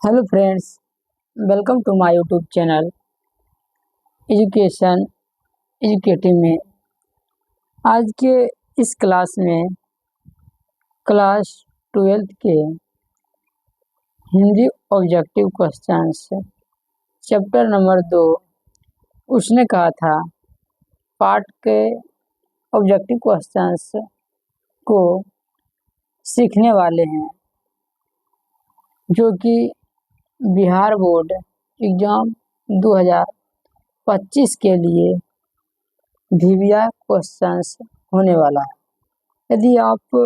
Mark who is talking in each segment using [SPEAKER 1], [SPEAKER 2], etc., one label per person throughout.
[SPEAKER 1] Hello friends, welcome to my YouTube channel education educative में। आज के इस क्लास में क्लास 12th के Hindi objective questions chapter number 2 उसने कहा था पार्ट के ऑब्जेक्टिव क्वेश्चंस को सीखने वाले हैं, जो कि बिहार बोर्ड एग्ज़ाम 2025 के लिए वीवीआई क्वेश्चंस होने वाला है। यदि आप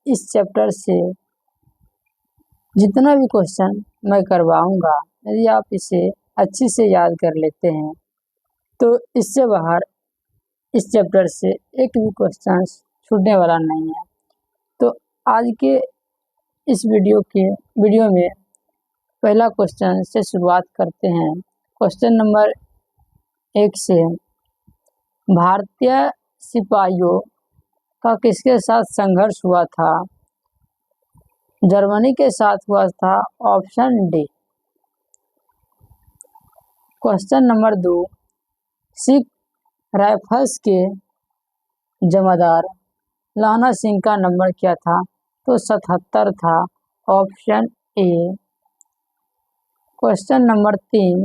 [SPEAKER 1] इस चैप्टर से जितना भी क्वेश्चन मैं करवाऊंगा, यदि आप इसे अच्छी से याद कर लेते हैं तो इससे बाहर इस चैप्टर से एक भी क्वेश्चन छूटने वाला नहीं है। तो आज के इस वीडियो में पहला क्वेश्चन से शुरुआत करते हैं। क्वेश्चन नंबर 1 से, भारतीय सिपाहियों का किसके साथ संघर्ष हुआ था? जर्मनी के साथ हुआ था, option D. Question number 2, Sikh rifles के जमादार लाना सिंह का नंबर क्या था? तो 77 था, option A. Question number 3,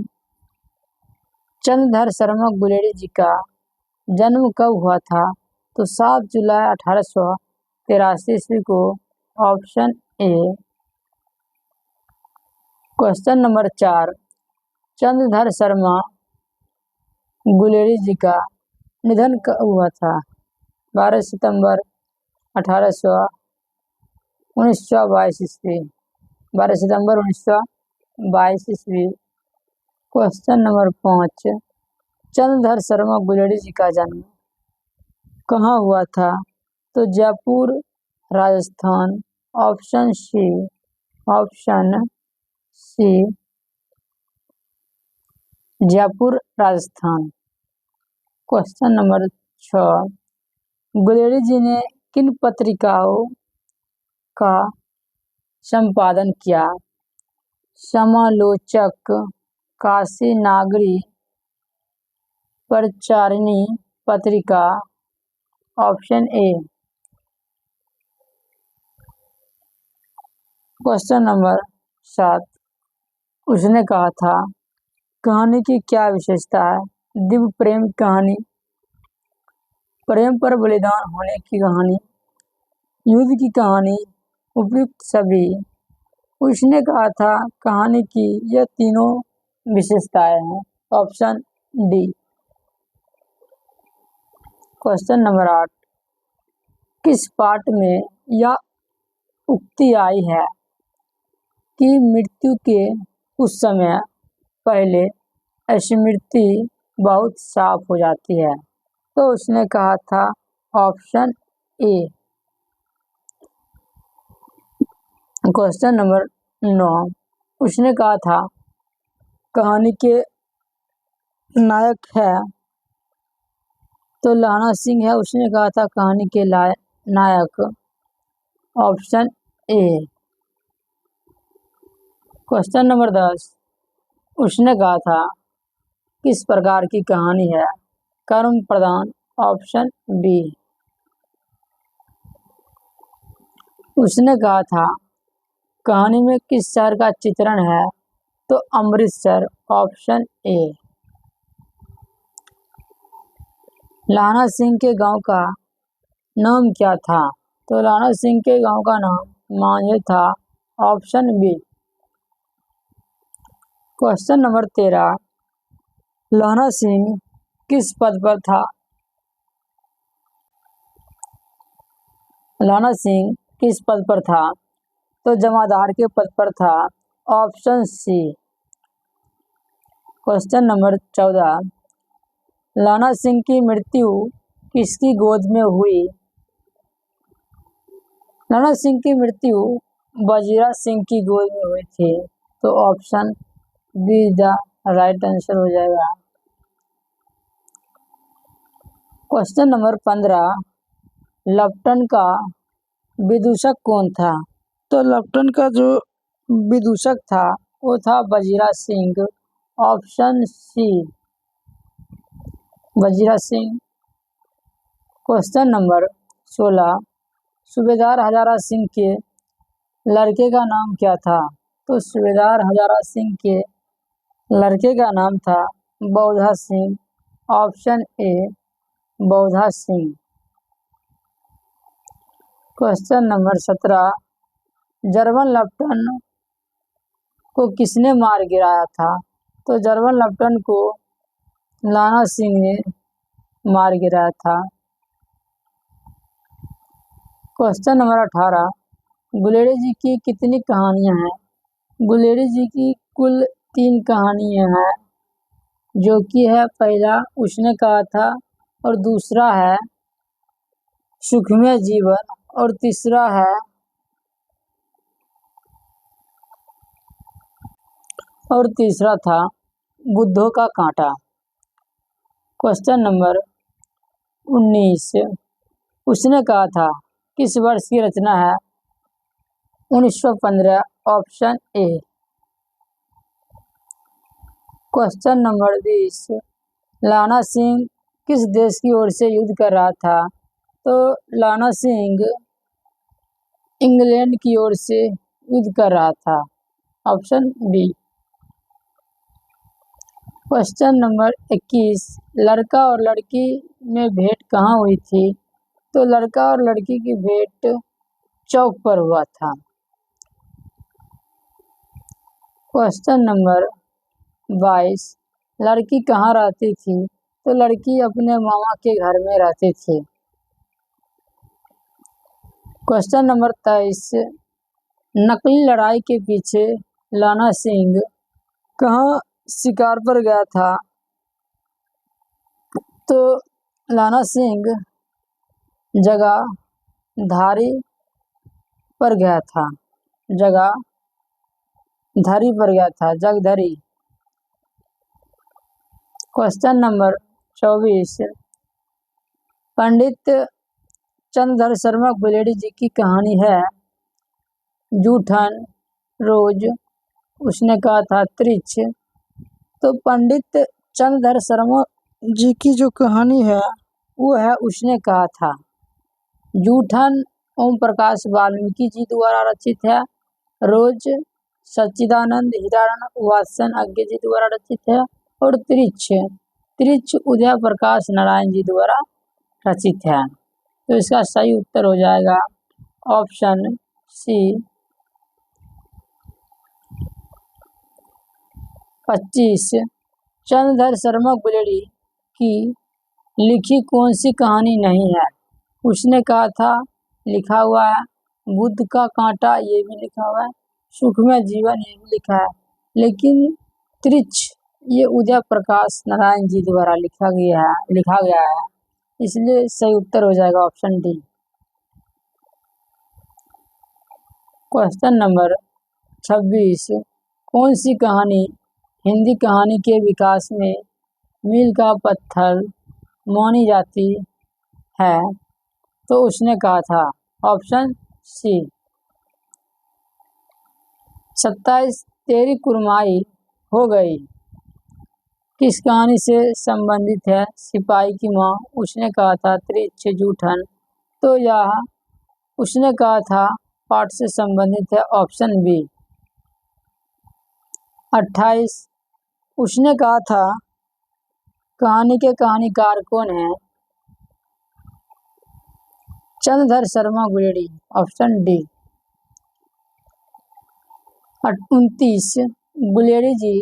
[SPEAKER 1] Chandradhar Sharma Guleri ji का जन्म कब हुआ था? तो 7 जुलाई 1883 ईस्वी को, option A. Question number 4, Chandradhar Sharma Guleri ji का निधन कब हुआ था? 12 सितंबर 1922 ईस्वी, 12 सितंबर 1922 ईस्वी। क्वेश्चन नंबर 5, चंद्रधर शर्मा गुलेरी जी का जन्म कहाँ हुआ था? तो Jaipur, Rajasthan, option C, Jaipur, Rajasthan. Question number 6, Guleri ji ने किन पत्रिकाओं का संपादन किया? समालोचक, काशी नागरी, प्रचारिणी पत्रिका, ऑप्शन ए। क्वेश्चन नंबर 7, उसने कहा था कहानी की क्या विशेषता है? दिव्य प्रेम कहानी, प्रेम पर बलिदान होने की कहानी, युद्ध की कहानी, उपयुक्त सभी। उसने कहा था कहानी की यह तीनों विशेषताएं हैं, ऑप्शन डी। क्वेश्चन नंबर 8, किस पाठ में यह उक्ति आई है कि मृत्यु के कुछ समय पहले स्मृति बहुत साफ हो जाती है? तो उसने कहा था ऑप्शन ए। क्वेश्चन नंबर 9, उसने कहा था कहानी के नायक है? तो लाना सिंह है। उसने कहा था कहानी के नायक, ऑप्शन ए। क्वेश्चन नंबर 10, उसने कहा था किस प्रकार की कहानी है? कर्म प्रधान, ऑप्शन बी। उसने कहा था कहानी में किस शहर का चित्रण है? तो अमृतसर, ऑप्शन ए। लाना सिंह के गांव का नाम क्या था? तो लाना सिंह के गांव का नाम मांझे था, ऑप्शन बी। क्वेश्चन नंबर 13, लाना सिंह किस पद पर था? लाना सिंह किस पद पर था? तो जमादार के पद पर था, ऑप्शन सी। क्वेश्चन नंबर 14, लाना सिंह की मृत्यु किसकी गोद में हुई? लाना सिंह की मृत्यु वजीरा सिंह की गोद में हुई थी, तो option be the right answer हो जाएगा। क्वेश्चन नंबर 15, लप्टन का विदूषक कौन था? तो लप्टन का जो विदूषक था वो था Wazira Singh, option C Wazira Singh. Question number 16, सूबेदार हजारा सिंह के लड़के का नाम क्या था? तो सूबेदार हजारा सिंह के लड़के का नाम था Baudha Singh, option A Baudha Singh. Question number 17, German lieutenant को किसने मार गिराया था? तो जर्मन लेफ्टन को नाना सिंह ने मार गिराया था। क्वेश्चन नंबर 18, गुलेरी जी की कितनी कहानियां हैं? गुलेरी जी की कुल 3 कहानियां हैं, जो कि है पहला उसने कहा था, और दूसरा है सुखमय जीवन, और तीसरा था बुद्धों का कांटा। क्वेश्चन नंबर 19, उसने कहा था किस वर्ष की रचना है? 1915, ऑप्शन ए। क्वेश्चन नंबर 20, लाना सिंह किस देश की ओर से युद्ध कर रहा था? तो लाना सिंह इंग्लैंड की ओर से युद्ध कर रहा था, ऑप्शन बी। क्वेश्चन नंबर 21, लड़का और लड़की में भेंट कहाँ हुई थी? तो लड़का और लड़की की भेंट चौक पर हुआ था। क्वेश्चन नंबर 22, लड़की कहाँ रहती थी? तो लड़की अपने मामा के घर में रहती थी। क्वेश्चन नंबर 23, नकली लड़ाई के पीछे लाना सिंह कहाँ शिकार पर गया था? तो लाना सिंह जगाधारी पर गया था, जगाधारी पर गया था, जगधरी। क्वेश्चन नंबर 24, पंडित चंद्रधर शर्मा गुलेरी जी की कहानी है जूठन, रोज, उसने कहा था त्रिछ। तो पंडित चंद्रधर शर्मा जी की जो कहानी है वो है उसने कहा था। जूठन ओम प्रकाश वाल्मीकि जी द्वारा रचित है। रोज सच्चिदानंद हिरानंद वात्सन अज्ञे जी द्वारा रचित है। और त्रिछ उदय प्रकाश नारायण जी द्वारा रचित है। तो इसका सही उत्तर हो जाएगा ऑप्शन सी 25। चंद्रधर शर्मा गुलेरी की लिखी कौन सी कहानी नहीं है? उसने कहा था लिखा हुआ है, बुद्ध का कांटा ये भी लिखा हुआ है, सुखमय जीवन ये भी लिखा है, लेकिन त्रिछ ये उदय प्रकाश नारायण जी द्वारा लिखा गया है, इसलिए सही उत्तर हो जाएगा ऑप्शन डी। क्वेश्चन नंबर 26, कौन सी कहानी हिंदी कहानी के विकास में मील का पत्थर मानी जाती है? तो उसने कहा था ऑप्शन सी 27 तेरी कुरमाई हो गई किस कहानी से संबंधित है? सिपाही की माँ, उसने कहा था त्रिछ जूठन। तो यह उसने कहा था पाठ से संबंधित है, ऑप्शन बी। 28 उसने कहा था कहानी के कहानीकार कौन है? Chandradhar Sharma Guleri, option D. 29 गुलेरी जी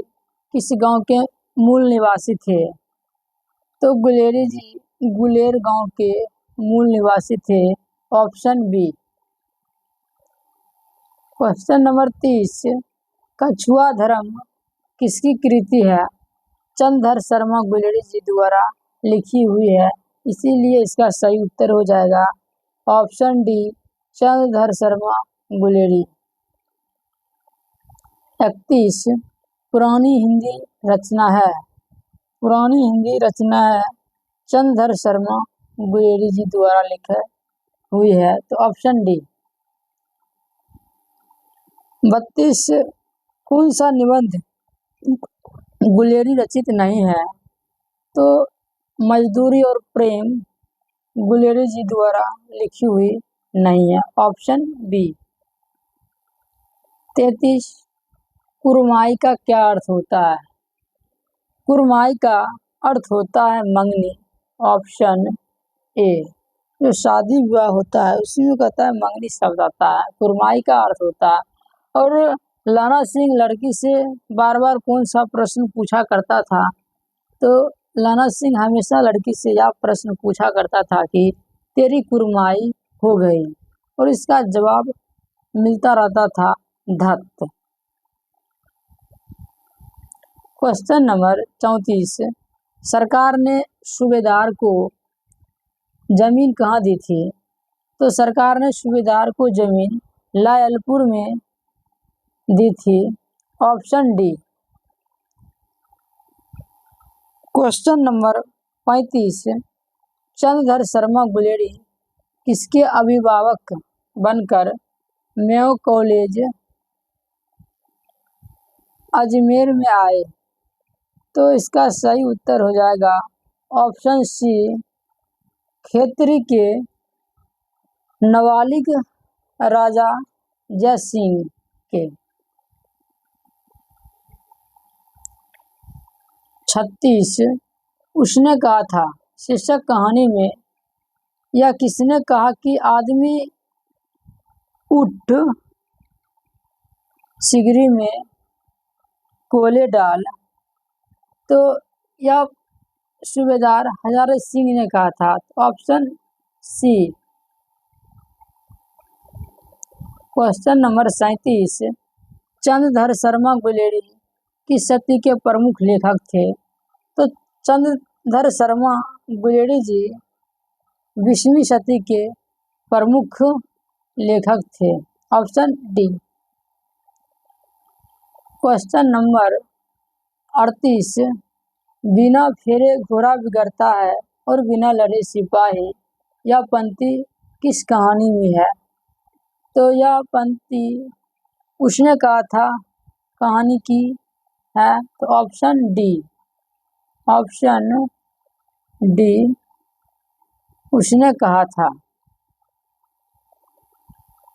[SPEAKER 1] किस गांव के मूल निवासी थे? तो गुलेरी जी गुलेर गांव के मूल निवासी थे, ऑप्शन बी। क्वेश्चन नंबर 30, कछुआ धर्म किसकी कृति है? चंद्रधर शर्मा गुलेरी जी द्वारा लिखी हुई है, इसीलिए इसका सही उत्तर हो जाएगा ऑप्शन डी चंद्रधर शर्मा गुलेरी। 31 पुरानी हिंदी रचना है चंद्रधर शर्मा गुलेरी जी द्वारा लिखी हुई है, तो ऑप्शन डी। 32 कौन सा निबंध गुलेरी रचित नहीं है? तो मजदूरी और प्रेम गुलेरी जी द्वारा लिखी हुई नहीं है, ऑप्शन बी। 33, कुरमाई का क्या अर्थ होता है? कुरमाई का अर्थ होता है मंगनी, ऑप्शन ए। जो शादी विवाह होता है उसी में कहता है मंगनी शब्द आता है, कुरमाई का अर्थ होता है। और लाना सिंह लड़की से बार बार कौन सा प्रश्न पूछा करता था? तो लाना सिंह हमेशा लड़की से यह प्रश्न पूछा करता था कि तेरी कुरमाई हो गई, और इसका जवाब मिलता रहता था धत। क्वेश्चन नंबर 34, सरकार ने सूबेदार को जमीन कहाँ दी थी? तो सरकार ने सूबेदार को जमीन लायलपुर में दी थी, option D. Question number 35, Chandradhar Sharma Guleri किसके अभिभावक बनकर मेयो कॉलेज अजमेर में आए? तो इसका सही उत्तर हो जाएगा ऑप्शन सी, खेतरी के नवालिक राजा जय सिंह के। 36, उसने कहा था शीर्षक कहानी में यह किसने कहा कि आदमी उठ सिगरी में कोयले डाल? तो यह सूबेदार हजारे सिंह ने कहा था, option C. Question number 37, Chandradhar Sharma Guleri किस शती के प्रमुख लेखक थे? तो चंद्रधर शर्मा गुलेरी जी 20वीं शती के प्रमुख लेखक थे, ऑप्शन डी। क्वेश्चन नंबर 38, बिना फेरे घोड़ा बिगड़ता है और बिना लड़े सिपाही, यह पंक्ति किस कहानी में है? तो यह पंक्ति उसने कहा था कहानी की है, तो ऑप्शन डी। ऑप्शन डी, उसने कहा था।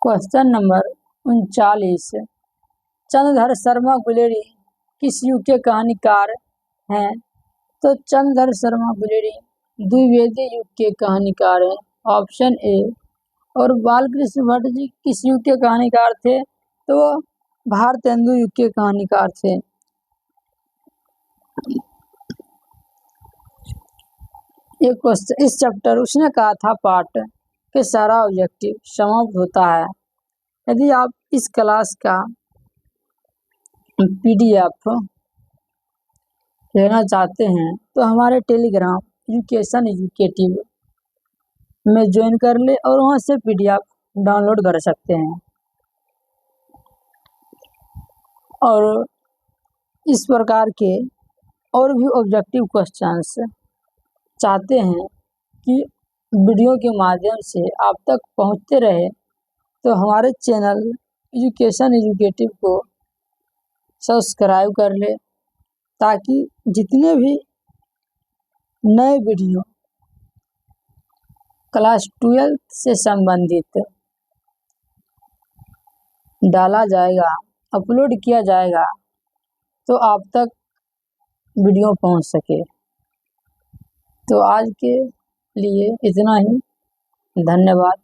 [SPEAKER 1] क्वेश्चन नंबर 39, चंद्रधर शर्मा गुलेरी किस युग के कहानीकार हैं? तो चंद्रधर शर्मा गुलेरी द्विवेदी युग के कहानीकार हैं, ऑप्शन ए। और बालकृष्ण भट्ट जी किस युग के कहानीकार थे? तो भारतेंदु युग के कहानीकार थे। एक क्वेश्चन, इस चैप्टर उसने कहा था पाठ के सारा ऑब्जेक्टिव समाप्त होता है। यदि आप इस क्लास का PDF लेना चाहते हैं तो हमारे टेलीग्राम एजुकेशन एजुकेटिव में ज्वाइन कर ले और वहाँ से PDF डाउनलोड कर सकते हैं। और इस प्रकार के और भी ऑब्जेक्टिव क्वेश्चंस चाहते हैं कि वीडियो के माध्यम से आप तक पहुंचते रहे, तो हमारे चैनल एजुकेशन एजुकेटिव को सब्सक्राइब कर ले, ताकि जितने भी नए वीडियो क्लास 12 से संबंधित डाला जाएगा, अपलोड किया जाएगा, तो आप तक वीडियो पहुंच सके। तो आज के लिए इतना ही, धन्यवाद।